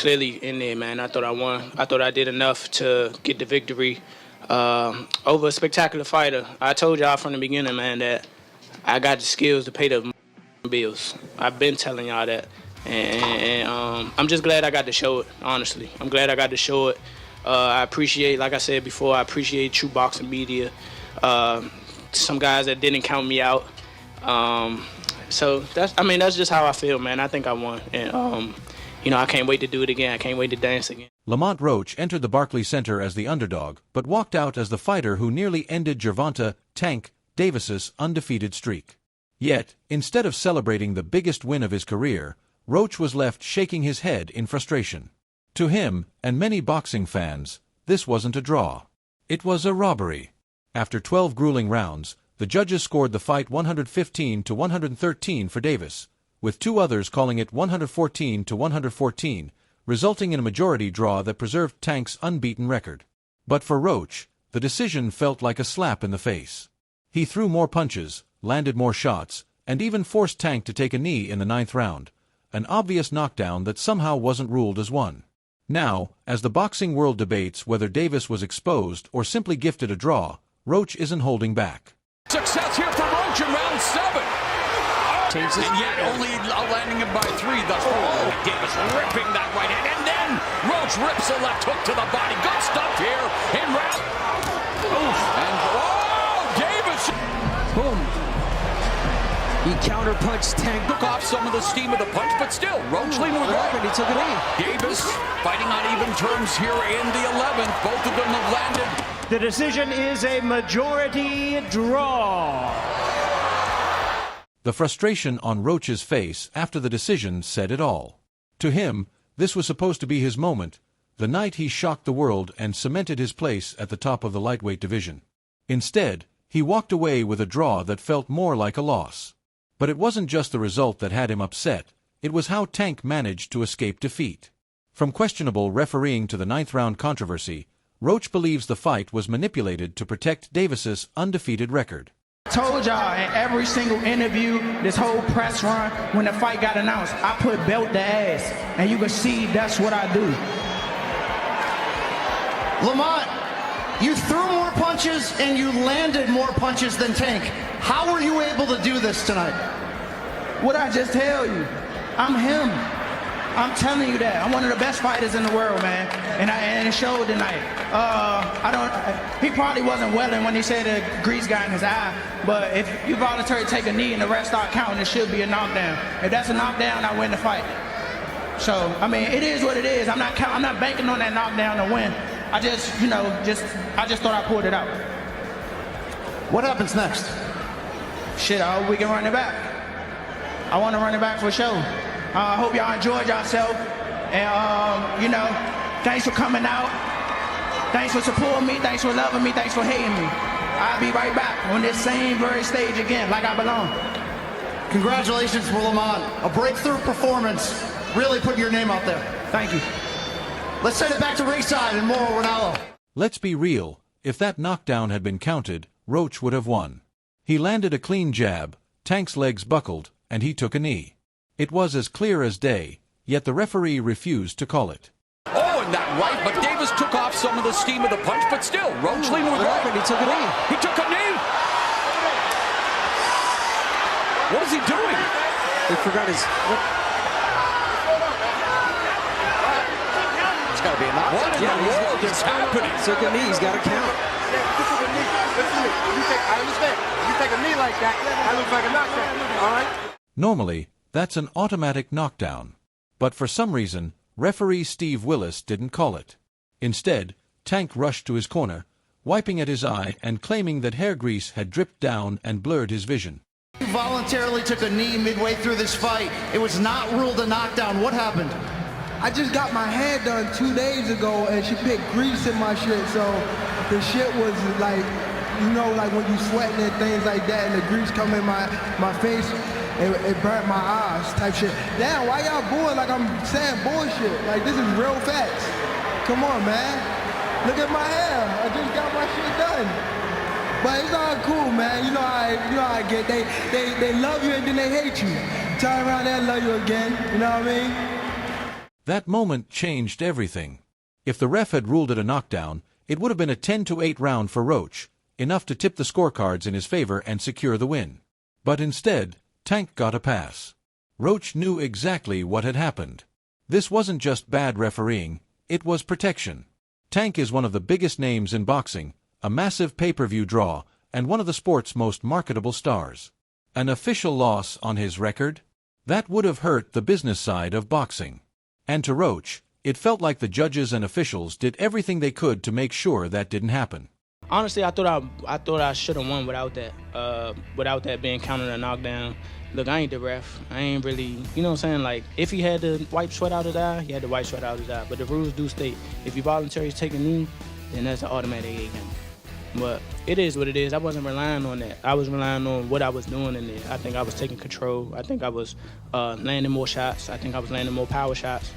clearly in there, man. I thought I won. I thought I did enough to get the victory over a spectacular fighter. I told y'all from the beginning, man, that I got the skills to pay the bills. I've been telling y'all that. And I'm just glad I got to show it, honestly. I'm glad I got to show it. I appreciate, like I said before, I appreciate true boxing media. Some guys that didn't count me out. So that's just how I feel, man. I think I won. And, I can't wait to do it again. I can't wait to dance again. Lamont Roach entered the Barclays Center as the underdog, but walked out as the fighter who nearly ended Gervonta "Tank" Davis's undefeated streak. Yet, instead of celebrating the biggest win of his career, Roach was left shaking his head in frustration. To him, and many boxing fans, this wasn't a draw. It was a robbery. After 12 grueling rounds, the judges scored the fight 115-113 for Davis, with two others calling it 114-114, resulting in a majority draw that preserved Tank's unbeaten record. But for Roach, the decision felt like a slap in the face. He threw more punches, landed more shots, and even forced Tank to take a knee in the 9th round, an obvious knockdown that somehow wasn't ruled as one. Now, as the boxing world debates whether Davis was exposed or simply gifted a draw, Roach isn't holding back. Success here for Roach in round 7. And yet only landing him by 3 thus far. Davis ripping that right hand, and then Roach rips a left hook to the body. Good stuff here in round. Davis. Boom. He counterpunched Tank. Took off some of the steam of the punch, but still, Roach leaned with right. He took it in. Davis fighting on even terms here in the 11th. Both of them have landed. The decision is a majority draw. The frustration on Roach's face after the decision said it all. To him, this was supposed to be his moment, the night he shocked the world and cemented his place at the top of the lightweight division. Instead, he walked away with a draw that felt more like a loss. But it wasn't just the result that had him upset, it was how Tank managed to escape defeat. From questionable refereeing to the 9th round controversy, Roach believes the fight was manipulated to protect Davis's undefeated record. Told y'all in every single interview, this whole press run, when the fight got announced, I put belt to ass, and you can see that's what I do. Lamont, you threw more punches and you landed more punches than Tank. How were you able to do this tonight? What'd I just tell you? I'm him. I'm telling you that. I'm one of the best fighters in the world, man. And it showed tonight. He probably wasn't welling when he said the grease got in his eye, but if you voluntarily take a knee and the rest start counting, it should be a knockdown. If that's a knockdown, I win the fight. So, it is what it is. I'm not banking on that knockdown to win. I just thought I pulled it out. What happens next? Shit, I hope we can run it back. I want to run it back for sure. I hope y'all enjoyed yourself. And, thanks for coming out. Thanks for supporting me. Thanks for loving me. Thanks for hating me. I'll be right back on this same very stage again, like I belong. Congratulations for Lamont. A breakthrough performance. Really putting your name out there. Thank you. Let's send it back to ringside and more Ronaldo. Let's be real. If that knockdown had been counted, Roach would have won. He landed a clean jab, Tank's legs buckled, and he took a knee. It was as clear as day, yet the referee refused to call it. Oh, and that right, but Davis took off some of the steam of the punch, but still, Roach leaned with right. He took a knee. He took a knee. What is he doing? He forgot his... It's got to be a knockdown. What in the world is happening? Took a knee. He's got to count. I understand. If you take a knee like that, that looks like a knockdown. All right? Normally, that's an automatic knockdown. But for some reason, referee Steve Willis didn't call it. Instead, Tank rushed to his corner, wiping at his eye and claiming that hair grease had dripped down and blurred his vision. You voluntarily took a knee midway through this fight. It was not ruled a knockdown. What happened? I just got my hair done 2 days ago, and she put grease in my shit, so the shit was like, like when you sweating and things like that, and the grease come in my face, it burnt my eyes type shit. Damn, why y'all booing like I'm saying bullshit? Like, this is real facts. Come on, man. Look at my hair. I just got my shit done. But it's all cool, man. You know how I get. They love you and then they hate you. Turn around there and love you again. You know what I mean? That moment changed everything. If the ref had ruled it a knockdown, it would have been a 10-8 round for Roach, enough to tip the scorecards in his favor and secure the win. But instead, Tank got a pass. Roach knew exactly what had happened. This wasn't just bad refereeing, it was protection. Tank is one of the biggest names in boxing, a massive pay-per-view draw, and one of the sport's most marketable stars. An official loss on his record? That would have hurt the business side of boxing. And to Roach, it felt like the judges and officials did everything they could to make sure that didn't happen. Honestly, I thought I should have won without that being counted a knockdown. Look, I ain't the ref. I ain't really, you know what I'm saying? Like, if he had to wipe sweat out his eye, he had to wipe sweat out his eye. But the rules do state, if you voluntarily take a knee, then that's an automatic 8 count. But it is what it is. I wasn't relying on that. I was relying on what I was doing in there. I think I was taking control. I think I was landing more shots. I think I was landing more power shots.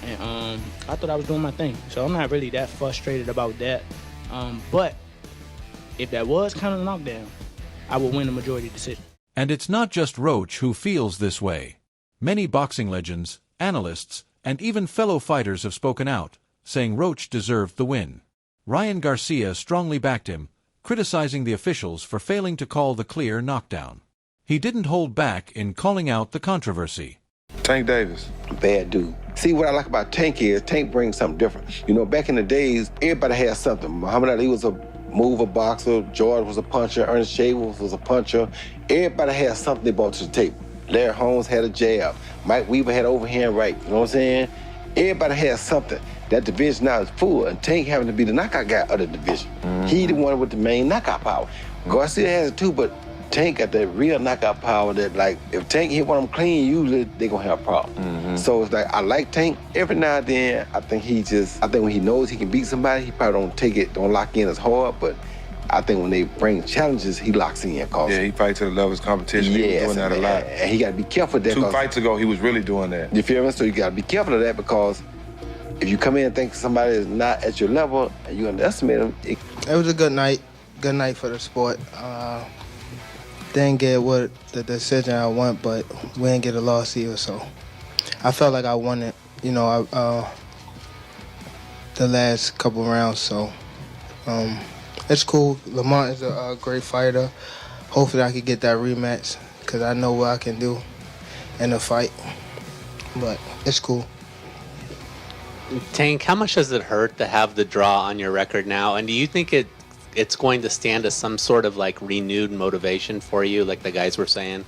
And I thought I was doing my thing. So I'm not really that frustrated about that. But if that was kind of a knockdown, I would win the majority decision. And it's not just Roach who feels this way. Many boxing legends, analysts, and even fellow fighters have spoken out, saying Roach deserved the win. Ryan Garcia strongly backed him, criticizing the officials for failing to call the clear knockdown. He didn't hold back in calling out the controversy. Tank Davis. Bad dude. See, what I like about Tank is Tank brings something different. You know, back in the days, everybody had something. Muhammad Ali was a mover boxer, George was a puncher, Ernest Shavers was a puncher. Everybody had something they brought to the table. Larry Holmes had a jab. Mike Weaver had overhand right. You know what I'm saying? Everybody had something. That division now is full, and Tank having to be the knockout guy of the division. He the one with the main knockout power. Garcia has it too, but Tank got that real knockout power that, like, if Tank hit one of them clean, usually they gonna have a problem. So it's like, I like Tank. Every now and then, I think when he knows he can beat somebody, he probably don't lock in as hard, but I think when they bring challenges, he locks in. Yeah, he fights to the level of his competition. Yes, he was doing that a lot. And he got to be careful of that. 2 fights ago, he was really doing that. You feel me? So you got to be careful of that, because if you come in and think somebody is not at your level and you underestimate them, it was a good night. Good night for the sport. Didn't get what the decision I want, but we didn't get a loss either. So I felt like I won it. You know, the last couple rounds. So it's cool. Lamont is a great fighter. Hopefully I can get that rematch, because I know what I can do in a fight. But it's cool. Tank, how much does it hurt to have the draw on your record now? And do you think it's going to stand as some sort of like renewed motivation for you, like the guys were saying,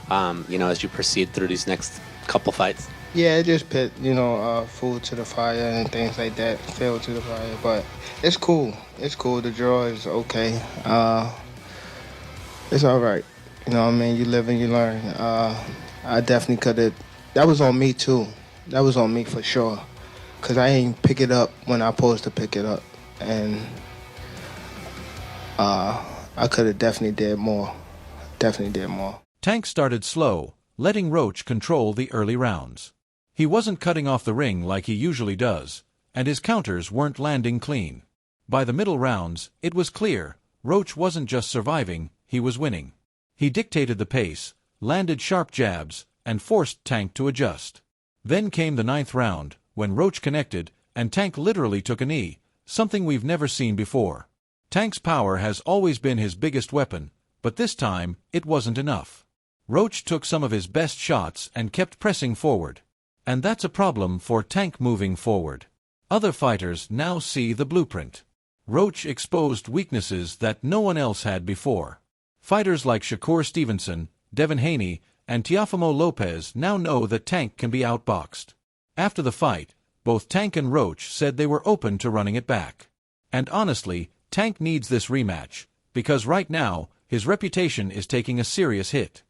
as you proceed through these next couple fights? Yeah, it just put, food to the fire and things like that, fuel to the fire. But it's cool. It's cool. The draw is okay. It's all right. You know what I mean? You live and you learn. I definitely could have. That was on me, too. That was on me for sure. Because I ain't pick it up when I supposed to pick it up. And I could have definitely did more. Tank started slow, letting Roach control the early rounds. He wasn't cutting off the ring like he usually does, and his counters weren't landing clean. By the middle rounds, it was clear Roach wasn't just surviving, he was winning. He dictated the pace, landed sharp jabs, and forced Tank to adjust. Then came the 9th round, when Roach connected, and Tank literally took a knee, something we've never seen before. Tank's power has always been his biggest weapon, but this time, it wasn't enough. Roach took some of his best shots and kept pressing forward. And that's a problem for Tank moving forward. Other fighters now see the blueprint. Roach exposed weaknesses that no one else had before. Fighters like Shakur Stevenson, Devin Haney, and Teofimo Lopez now know that Tank can be outboxed. After the fight, both Tank and Roach said they were open to running it back. And honestly, Tank needs this rematch, because right now, his reputation is taking a serious hit.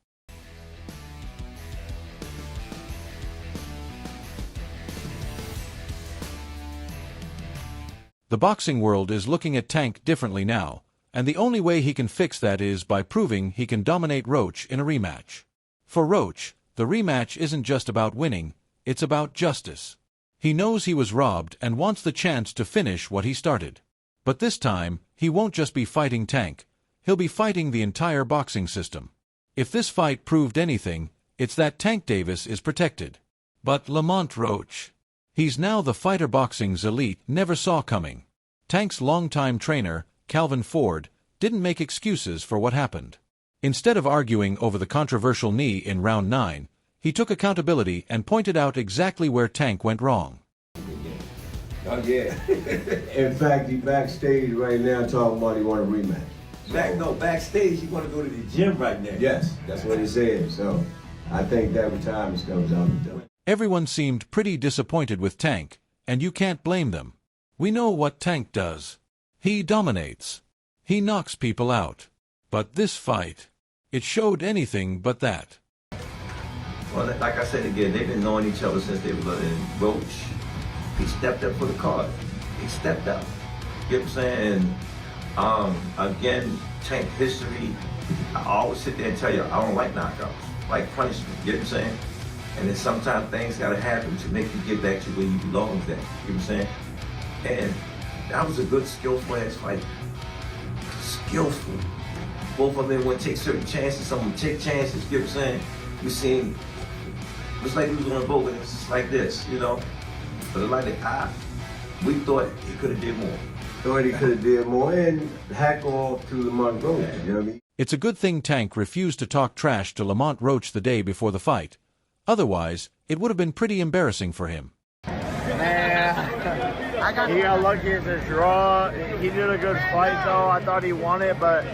The boxing world is looking at Tank differently now, and the only way he can fix that is by proving he can dominate Roach in a rematch. For Roach, the rematch isn't just about winning, it's about justice. He knows he was robbed and wants the chance to finish what he started. But this time, he won't just be fighting Tank, he'll be fighting the entire boxing system. If this fight proved anything, it's that Tank Davis is protected. But Lamont Roach, He's now the fighter boxing's elite never saw coming. Tank's longtime trainer, Calvin Ford, didn't make excuses for what happened. Instead of arguing over the controversial knee in round 9, he took accountability and pointed out exactly where Tank went wrong. Oh, yeah. In fact, he backstage right now talking about he want a rematch. Backstage, he want to go to the gym right now. Yes, that's what he said. So I think that retirement comes down to that. Everyone seemed pretty disappointed with Tank, and you can't blame them. We know what Tank does. He dominates. He knocks people out. But this fight, it showed anything but that. Well, like I said again, they've been knowing each other since they were in Roach. He stepped up for the card. He stepped up. You know what I'm saying? Again, Tank history, I always sit there and tell you, I don't like knockouts, like punishment, you know what I'm saying? And then sometimes things gotta happen to make you get back to where you belong at, you know what I'm saying? And that was a good, skillful ass fight. Skillful. Both of them would take certain chances, some would take chances, you know what I'm saying? We seen, it was like we was on a boat and it was just like this, you know? But like we thought he could have did more. Thought he could have did more and hack off to Lamont Roach, you know what I mean? It's a good thing Tank refused to talk trash to Lamont Roach the day before the fight. Otherwise, it would have been pretty embarrassing for him. Man, he got lucky as a draw. He did a good fight though. I thought he won it, but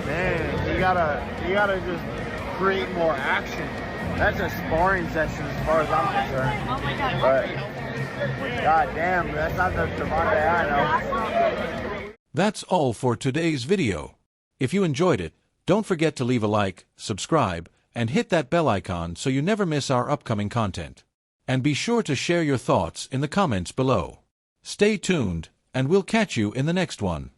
man, you gotta just create more action. That's a sparring session as far as I'm concerned. Oh my God. But God damn, that's not the Gervonta I know. That's all for today's video. If you enjoyed it, don't forget to leave a like, subscribe, and hit that bell icon so you never miss our upcoming content. And be sure to share your thoughts in the comments below. Stay tuned, and we'll catch you in the next one.